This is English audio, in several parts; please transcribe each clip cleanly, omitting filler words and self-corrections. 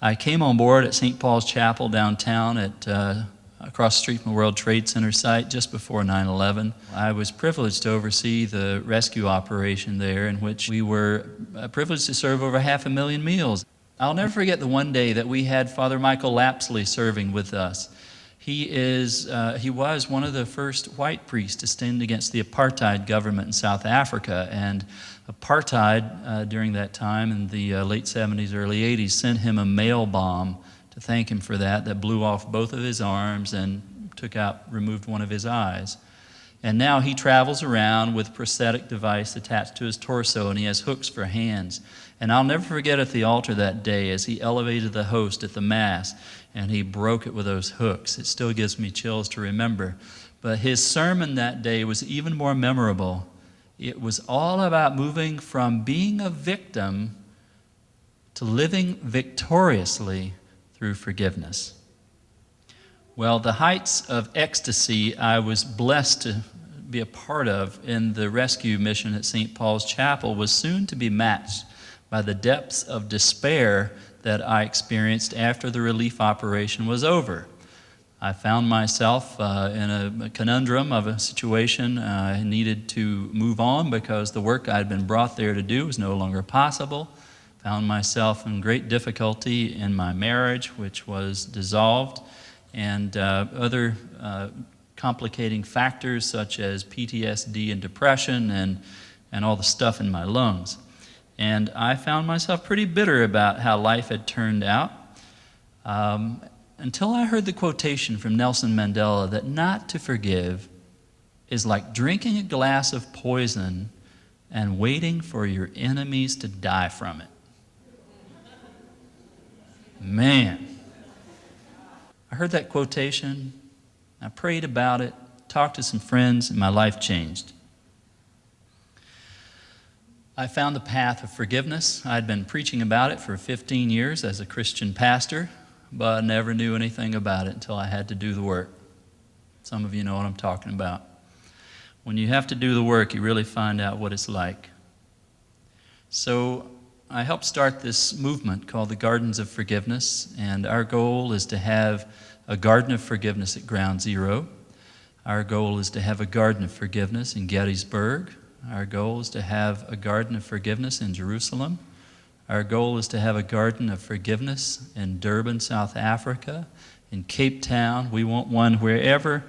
I came on board at St. Paul's Chapel downtown at across the street from the World Trade Center site just before 9/11. I was privileged to oversee the rescue operation there, in which we were privileged to serve over 500,000 meals. I'll never forget the one day that we had Father Michael Lapsley serving with us. He was one of the first white priests to stand against the apartheid government in South Africa, and apartheid during that time in the late 70s, early 80s sent him a mail bomb to thank him for that blew off both of his arms and removed one of his eyes. And now he travels around with a prosthetic device attached to his torso, and he has hooks for hands. And I'll never forget at the altar that day as he elevated the host at the Mass, and he broke it with those hooks. It still gives me chills to remember. But his sermon that day was even more memorable. It was all about moving from being a victim to living victoriously through forgiveness. Well, the heights of ecstasy I was blessed to be a part of in the rescue mission at St. Paul's Chapel was soon to be matched by the depths of despair that I experienced after the relief operation was over. I found myself in a conundrum of a situation. I needed to move on because the work I'd been brought there to do was no longer possible. Found myself in great difficulty in my marriage, which was dissolved, and other complicating factors such as PTSD and depression and all the stuff in my lungs. And I found myself pretty bitter about how life had turned out until I heard the quotation from Nelson Mandela that not to forgive is like drinking a glass of poison and waiting for your enemies to die from it. Man. I heard that quotation, I prayed about it, talked to some friends, and my life changed. I found the path of forgiveness. I'd been preaching about it for 15 years as a Christian pastor, but I never knew anything about it until I had to do the work. Some of you know what I'm talking about. When you have to do the work, you really find out what it's like. So I helped start this movement called the Gardens of Forgiveness, and our goal is to have a garden of forgiveness at Ground Zero. Our goal is to have a garden of forgiveness in Gettysburg. Our goal is to have a garden of forgiveness in Jerusalem. Our goal is to have a garden of forgiveness in Durban, South Africa, in Cape Town. We want one wherever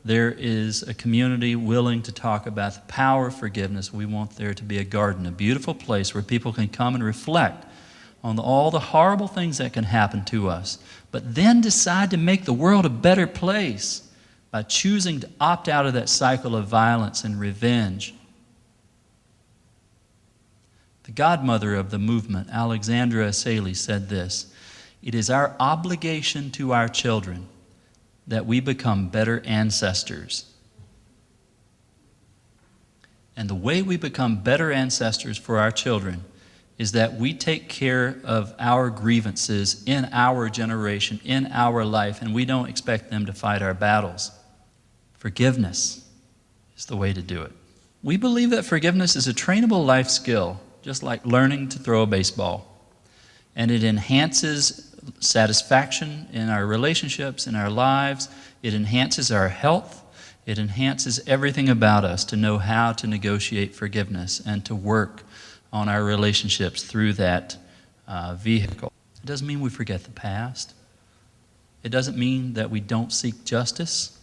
there is a community willing to talk about the power of forgiveness. We want there to be a garden, a beautiful place where people can come and reflect on all the horrible things that can happen to us, but then decide to make the world a better place by choosing to opt out of that cycle of violence and revenge. The godmother of the movement, Alexandra Asali, said this: "It is our obligation to our children that we become better ancestors." And the way we become better ancestors for our children is that we take care of our grievances in our generation, in our life, and we don't expect them to fight our battles. Forgiveness is the way to do it. We believe that forgiveness is a trainable life skill, just like learning to throw a baseball. And it enhances satisfaction in our relationships, in our lives. It enhances our health. It enhances everything about us to know how to negotiate forgiveness and to work on our relationships through that vehicle. It doesn't mean we forget the past. It doesn't mean that we don't seek justice.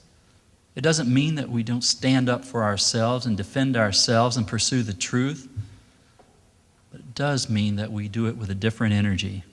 It doesn't mean that we don't stand up for ourselves and defend ourselves and pursue the truth. But it does mean that we do it with a different energy.